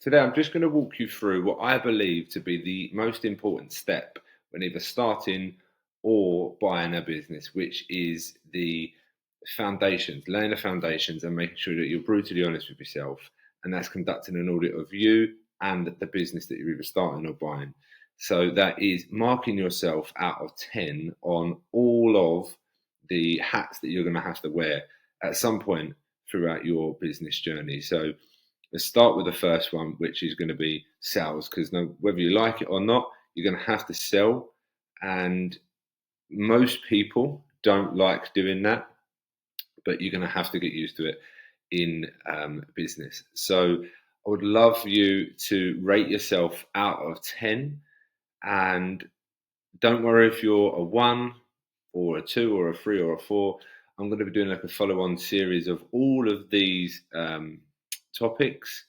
Today, I'm just going to walk you through what I believe to be the most important step when either starting or buying a business, which is the foundations, laying the foundations and making sure that you're brutally honest with yourself. And that's conducting an audit of you and the business that you're either starting or buying. So that is marking yourself out of 10 on all of the hats that you're going to have to wear at some point throughout your business journey. So let's start with the first one, which is going to be sales, because whether you like it or not, you're going to have to sell. And most people don't like doing that, but you're going to have to get used to it in business. So I would love you to rate yourself out of 10. And don't worry if you're a 1 or a 2 or a 3 or a 4. I'm going to be doing like a follow-on series of all of these topics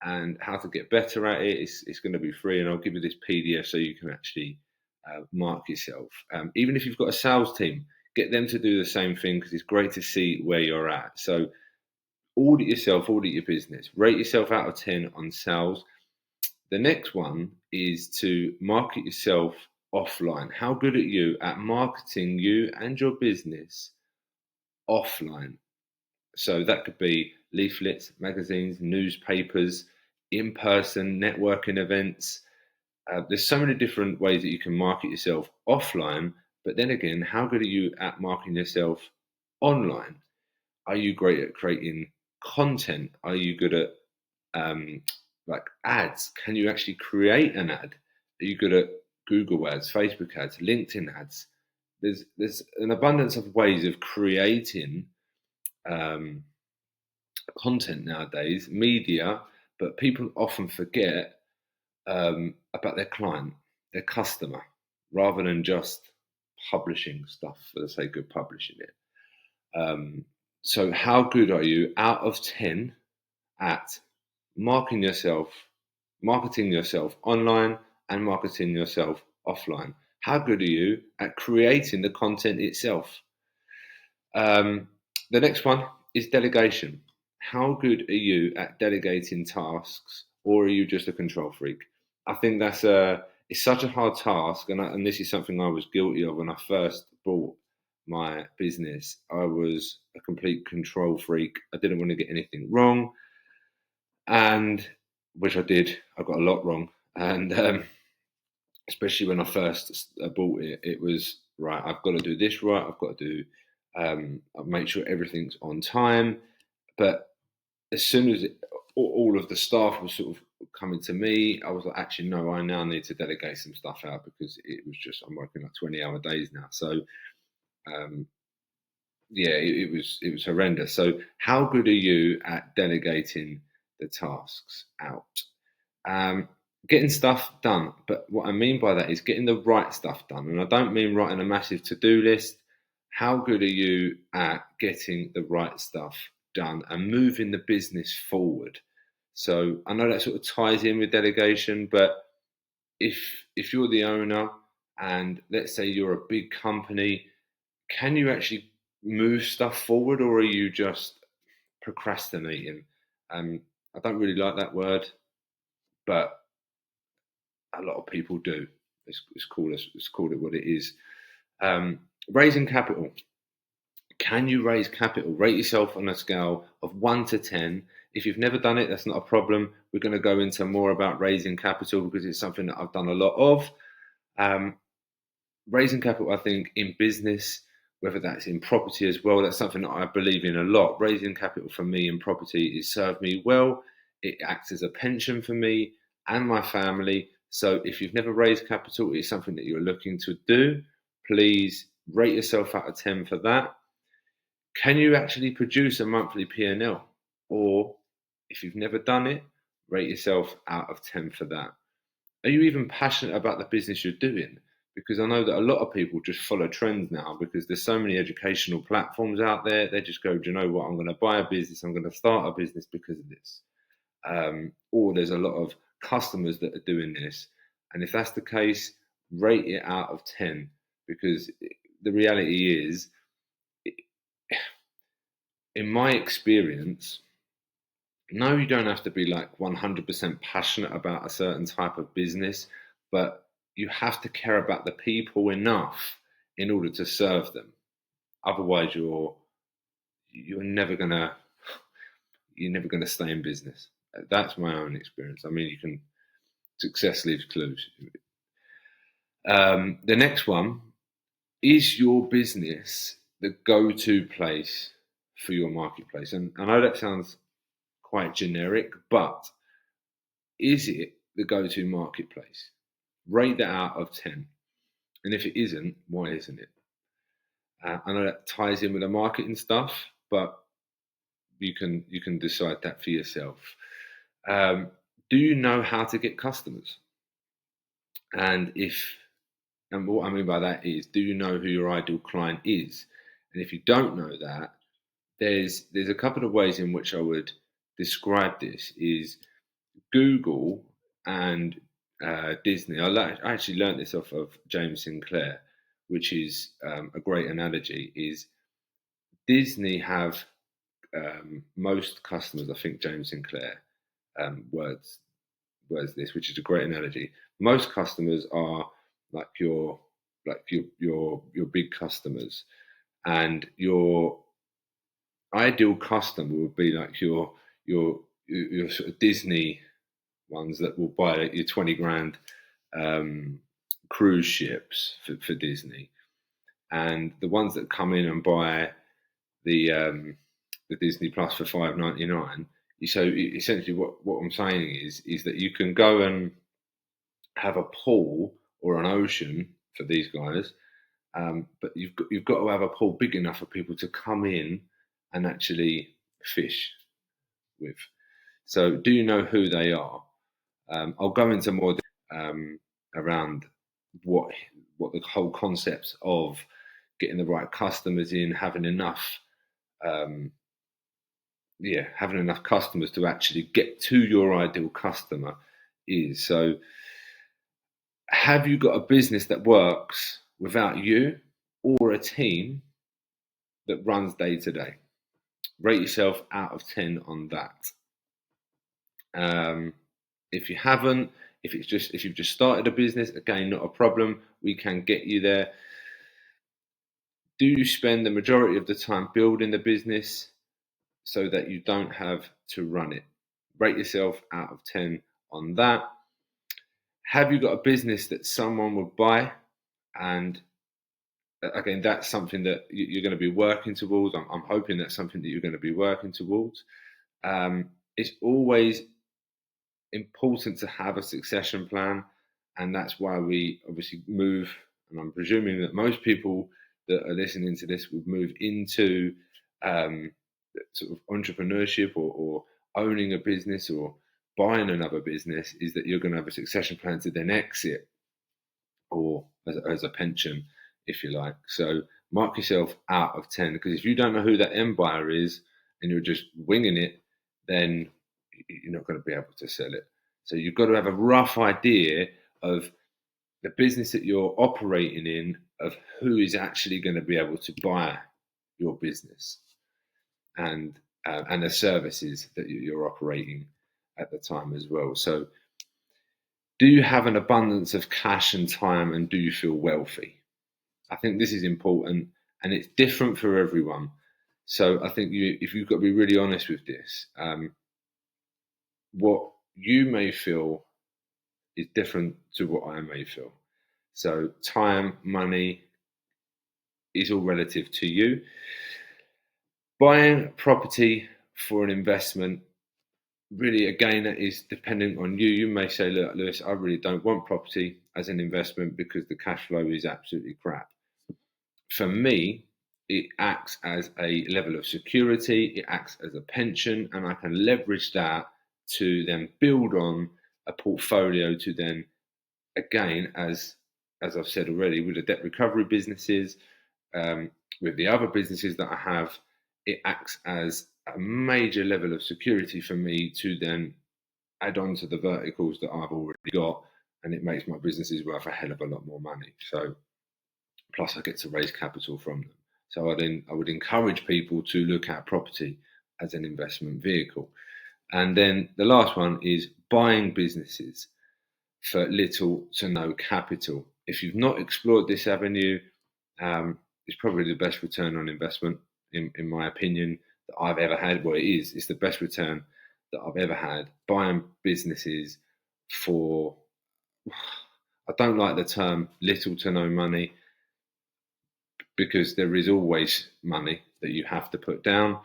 and how to get better at it. It's going to be free, and I'll give you this PDF so you can actually mark yourself. Even if you've got a sales team, get them to do the same thing, because it's great to see where you're at. So audit yourself, audit your business, rate yourself out of 10 on sales. The next one is to market yourself offline. How good are you at marketing you and your business offline? So that could be leaflets, magazines, newspapers, in-person networking events. There's so many different ways that you can market yourself offline. But then again, how good are you at marketing yourself online? Are you great at creating content? Are you good at like ads? Can you actually create an ad? Are you good at Google ads, Facebook ads, LinkedIn ads? There's an abundance of ways of creating content nowadays, media, but people often forget about their client, their customer, rather than just publishing stuff for the sake of publishing it. So how good are you out of 10 at marketing yourself online and marketing yourself offline? How good are you at creating the content itself? The next one is delegation. How good are you at delegating tasks, or are you just a control freak? I think it's such a hard task, and this is something I was guilty of when I first bought my business. I was a complete control freak. I didn't want to get anything wrong, and which I did. I got a lot wrong, and especially when I first bought it, it was right. I've got to do this right. I've got to do. I'll make sure everything's on time. But as soon as all of the staff was sort of coming to me, I was like, actually, no, I now need to delegate some stuff out, because it was just, I'm working like 20-hour days now. So, yeah, it was horrendous. So how good are you at delegating the tasks out? Getting stuff done. But what I mean by that is getting the right stuff done. And I don't mean writing a massive to-do list. How good are you at getting the right stuff done and moving the business forward? So I know that sort of ties in with delegation, but if you're the owner and let's say you're a big company, can you actually move stuff forward, or are you just procrastinating? I don't really like that word, but a lot of people do. Let's call it what it is. Raising capital. Can you raise capital? Rate yourself on a scale of 1 to 10. If you've never done it, that's not a problem. We're going to go into more about raising capital, because it's something that I've done a lot of. Raising capital, I think, in business, whether that's in property as well, that's something that I believe in a lot. Raising capital for me in property has served me well. It acts as a pension for me and my family. So if you've never raised capital, it's something that you're looking to do, please rate yourself out of 10 for that. Can you actually produce a monthly P&L? Or if you've never done it, rate yourself out of 10 for that. Are you even passionate about the business you're doing? Because I know that a lot of people just follow trends now, because there's so many educational platforms out there. They just go, do you know what? I'm going to buy a business. I'm going to start a business because of this. Or there's a lot of customers that are doing this. And if that's the case, rate it out of 10, because the reality is, in my experience, no, you don't have to be like 100% passionate about a certain type of business, but you have to care about the people enough in order to serve them. Otherwise, you're never gonna you're never gonna stay in business. That's my own experience. I mean, you can success leaves clues. The next one is your business the go-to place for your marketplace? And I know that sounds quite generic, but is it the go-to marketplace? Rate that out of 10. And if it isn't, why isn't it? I know that ties in with the marketing stuff, but you can decide that for yourself. Um, do you know how to get customers? And if and what I mean by that is, do you know who your ideal client is? And if you don't know that, there's a couple of ways in which I would describe this. Is Google and Disney. I actually learned this off of James Sinclair, which is a great analogy. Is Disney have most customers? I think James Sinclair words this, which is a great analogy. Most customers are like your big customers, and your ideal customer would be like your sort of Disney ones that will buy like your 20 grand cruise ships for Disney, and the ones that come in and buy the Disney Plus for $5.99. So essentially, what I'm saying is that you can go and have a pool or an ocean for these guys, but you've got to have a pool big enough for people to come in and actually fish with. So, do you know who they are? I'll go into more around what what the whole concept of getting the right customers in, um, having enough customers to actually get to your ideal customer is. So, have you got a business that works without you or a team that runs day to day? Rate yourself out of 10 on that. Um, if you haven't, if you've just started a business, again, not a problem. We can get you there. Do you spend the majority of the time building the business so that you don't have to run it? Rate yourself out of 10 on that. Have you got a business that someone would buy? And again, that's something that you're going to be working towards. I'm hoping that's something that you're going to be working towards. It's always important to have a succession plan, and that's why we obviously move. And I'm presuming that most people that are listening to this would move into um, sort of entrepreneurship or owning a business or buying another business. Is that you're going to have a succession plan to then exit, or as a pension, if you like. So mark yourself out of 10, because if you don't know who that end buyer is and you're just winging it, then you're not going to be able to sell it. So you've got to have a rough idea of the business that you're operating in, of who is actually going to be able to buy your business, and the services that you're operating at the time as well. So, do you have an abundance of cash and time, and do you feel wealthy? I think this is important, and it's different for everyone. So I think if you've got to be really honest with this, what you may feel is different to what I may feel. So time, money is all relative to you. Buying property for an investment, really, again, that is dependent on you. You may say, look, Lewis, I really don't want property as an investment because the cash flow is absolutely crap. For me, it acts as a level of security, it acts as a pension, and I can leverage that to then build on a portfolio to then, again, as I've said already, with the debt recovery businesses, with the other businesses that I have, it acts as a major level of security for me to then add on to the verticals that I've already got, and it makes my businesses worth a hell of a lot more money. So, plus I get to raise capital from them. So I would encourage people to look at property as an investment vehicle. And then the last one is buying businesses for little to no capital. If you've not explored this avenue, it's probably the best return on investment, in my opinion, that I've ever had. Well, it's the best return that I've ever had. Buying businesses for, I don't like the term little to no money, because there is always money that you have to put down.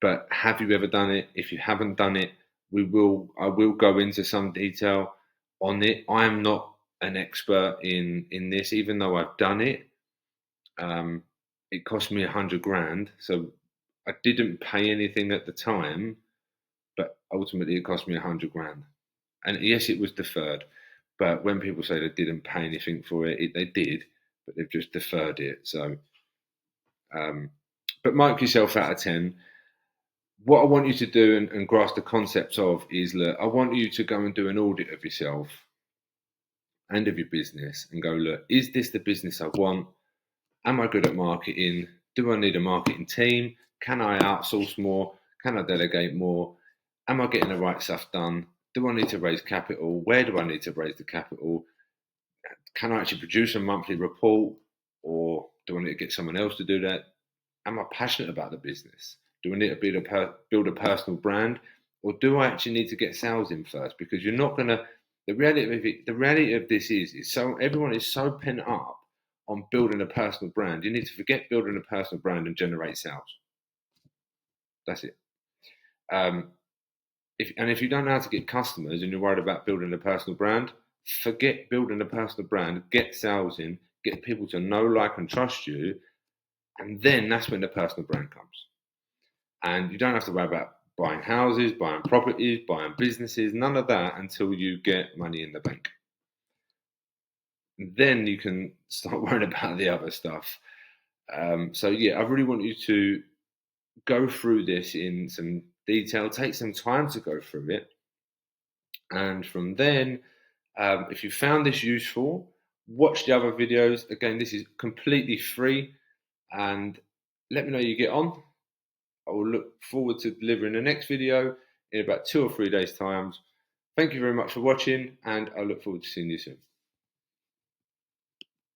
But have you ever done it? If you haven't done it, I will go into some detail on it. I am not an expert in this, even though I've done it. Um, it cost me 100 grand, so I didn't pay anything at the time, but ultimately it cost me 100 grand. And yes, it was deferred. But when people say they didn't pay anything for it, they did, but they've just deferred it. So, um, but mark yourself out of 10. What I want you to do, and grasp the concepts of, is, look, I want you to go and do an audit of yourself and of your business and go, look, is this the business I want? Am I good at marketing? Do I need a marketing team? Can I outsource more? Can I delegate more? Am I getting the right stuff done? Do I need to raise capital? Where do I need to raise the capital? Can I actually produce a monthly report, or do I need to get someone else to do that? Am I passionate about the business? Do I need to build a personal brand, or do I actually need to get sales in first? Because you're not gonna. The reality of this is so everyone is so pent up on building a personal brand. You need to forget building a personal brand and generate sales. That's it. Um, if you don't know how to get customers and you're worried about building a personal brand, forget building a personal brand. Get sales in, get people to know, like, and trust you, and then that's when the personal brand comes. And you don't have to worry about buying houses, buying properties, buying businesses, none of that until you get money in the bank. And then you can start worrying about the other stuff. So yeah, I really want you to go through this in some detail, take some time to go through it. And from then, if you found this useful, watch the other videos. Again, this is completely free, and let me know you get on. I will look forward to delivering the next video in about 2 or 3 days' time. Thank you very much for watching, and I look forward to seeing you soon.